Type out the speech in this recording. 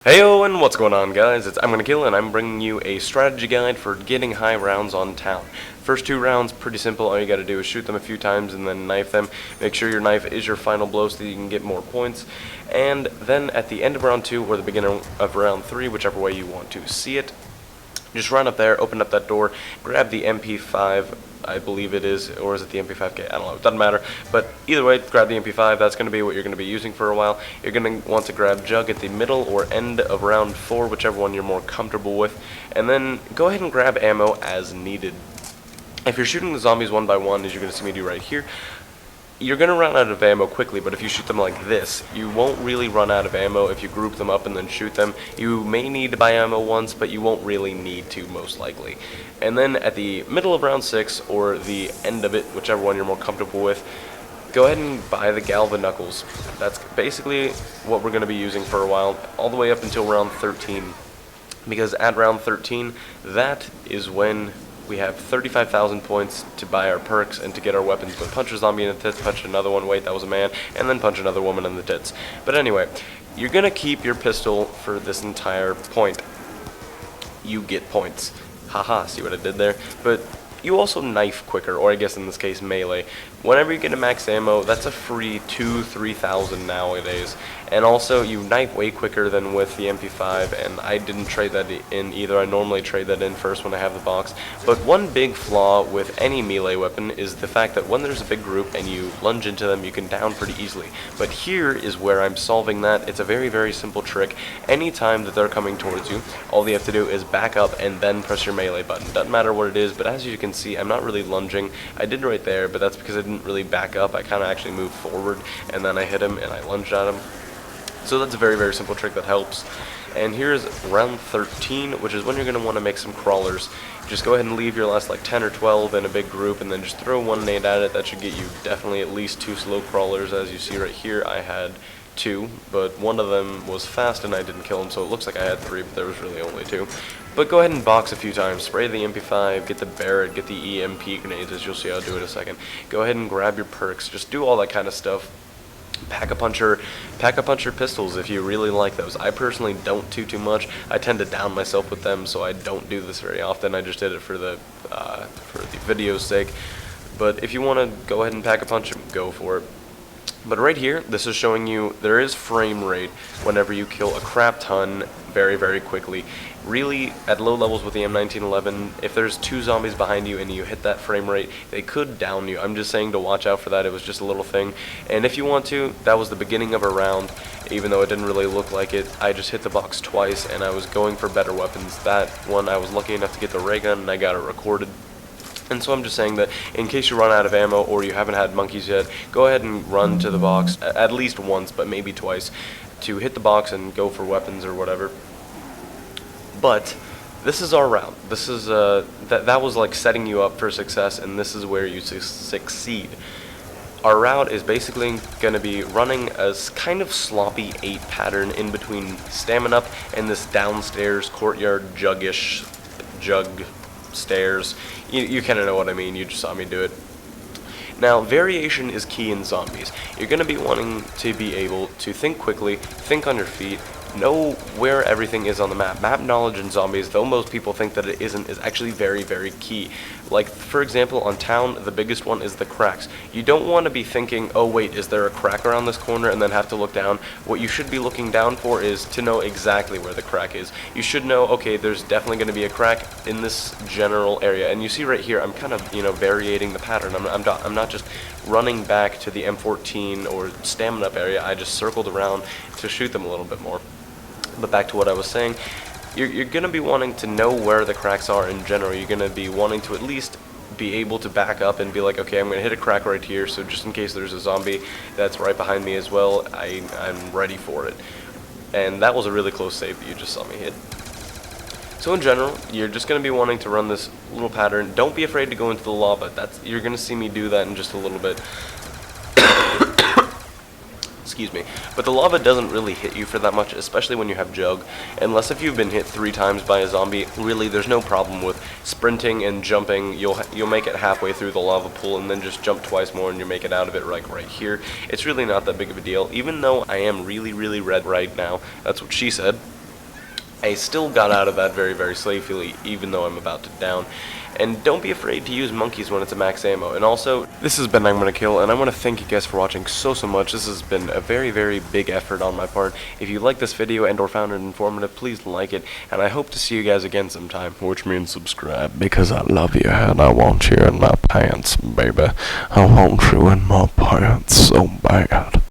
Heyo, and what's going on, guys? It's imagunnakill, and I'm bringing you a strategy guide for getting high rounds on town. First two rounds, pretty simple. All you gotta do is shoot them a few times and then knife them. Make sure your knife is your final blow so that you can get more points. And then at the end of round 2 or the beginning of round 3, whichever way you want to see it, just run up there, open up that door, grab the MP5, I believe it is, or is it the MP5K? I don't know, it doesn't matter. But either way, grab the MP5, that's going to be what you're going to be using for a while. You're going to want to grab Jug at the middle or end of round 4, whichever one you're more comfortable with. And then go ahead and grab ammo as needed. If you're shooting the zombies one by one, as you're going to see me do right here, you're going to run out of ammo quickly, but if you shoot them like this, you won't really run out of ammo if you group them up and then shoot them. You may need to buy ammo once, but you won't really need to, most likely. And then at the middle of round 6, or the end of it, whichever one you're more comfortable with, go ahead and buy the Knuckles. That's basically what we're going to be using for a while, all the way up until round 13. Because at round 13, that is when we have 35,000 points to buy our perks and to get our weapons. But punch a zombie in the tits, punch another one, wait, that was a man, and then punch another woman in the tits. But anyway, you're going to keep your pistol for this entire point. You get points. Haha, see what I did there? But you also knife quicker, or I guess in this case melee. Whenever you get a max ammo, that's a free 2,000-3,000 nowadays. And also, you knife way quicker than with the MP5, and I didn't trade that in either. I normally trade that in first when I have the box. But one big flaw with any melee weapon is the fact that when there's a big group and you lunge into them, you can down pretty easily. But here is where I'm solving that. It's a very, very simple trick. Anytime that they're coming towards you, all you have to do is back up and then press your melee button. Doesn't matter what it is, but as you can see, I'm not really lunging. I did right there, but that's because I didn't really back up. I kind of actually moved forward, and then I hit him and I lunged at him. So that's a very, very simple trick that helps. And here's round 13, which is when you're going to want to make some crawlers. Just go ahead and leave your last like 10 or 12 in a big group, and then just throw one nade at it. That should get you definitely at least 2 slow crawlers. As you see right here, I had 2, but one of them was fast and I didn't kill him, so it looks like I had 3, but there was really only 2. But go ahead and box a few times. Spray the MP5, get the Barrett, get the EMP grenades, as you'll see I'll do in a second. Go ahead and grab your perks. Just do all that kind of stuff. Pack-a-puncher pistols if you really like those. I personally don't too much. I tend to down myself with them, so I don't do this very often. I just did it for the video's sake. But if you want to go ahead and pack-a-punch, go for it. But right here, this is showing you there is frame rate whenever you kill a crap ton very, very quickly. Really, at low levels with the M1911, if there's 2 zombies behind you and you hit that frame rate, they could down you. I'm just saying to watch out for that. It was just a little thing. And if you want to, that was the beginning of a round. Even though it didn't really look like it, I just hit the box twice and I was going for better weapons. That one, I was lucky enough to get the ray gun and I got it recorded. And so I'm just saying that in case you run out of ammo or you haven't had monkeys yet, go ahead and run to the box at least once, but maybe twice, to hit the box and go for weapons or whatever. But this is our round. This is that was like setting you up for success, and this is where you succeed. Our route is basically going to be running a kind of sloppy 8 pattern in between stamina and this downstairs courtyard jug stairs. You kind of know what I mean. You just saw me do it. Now, variation is key in zombies. You're going to be wanting to be able to think quickly, think on your feet, know where everything is on the map. Map knowledge in zombies, though most people think that it isn't, is actually very, very key. Like, for example, on town, the biggest one is the cracks. You don't want to be thinking, oh wait, is there a crack around this corner, and then have to look down. What you should be looking down for is to know exactly where the crack is. You should know, okay, there's definitely going to be a crack in this general area. And you see right here, I'm kind of, variating the pattern. I'm not just running back to the M14 or stamina up area. I just circled around to shoot them a little bit more. But back to what I was saying, you're going to be wanting to know where the cracks are in general. You're going to be wanting to at least be able to back up and be like, okay, I'm going to hit a crack right here, so just in case there's a zombie that's right behind me as well, I'm ready for it. And that was a really close save that you just saw me hit. So in general, you're just going to be wanting to run this little pattern. Don't be afraid to go into the lava. You're going to see me do that in just a little bit. Excuse me. But the lava doesn't really hit you for that much, especially when you have Jug. Unless if you've been hit 3 times by a zombie, really there's no problem with sprinting and jumping. You'll make it halfway through the lava pool and then just jump twice more and you make it out of it right here. It's really not that big of a deal, even though I am really, really red right now. That's what she said. I still got out of that very, very safely, even though I'm about to down. And don't be afraid to use monkeys when it's a max ammo. And also, this has been I'm Gonna Kill, and I want to thank you guys for watching so much. This has been a very, very big effort on my part. If you like this video and or found it informative, please like it, and I hope to see you guys again sometime. Which means subscribe, because I love you and I want you in my pants, baby. I want you in my pants so bad.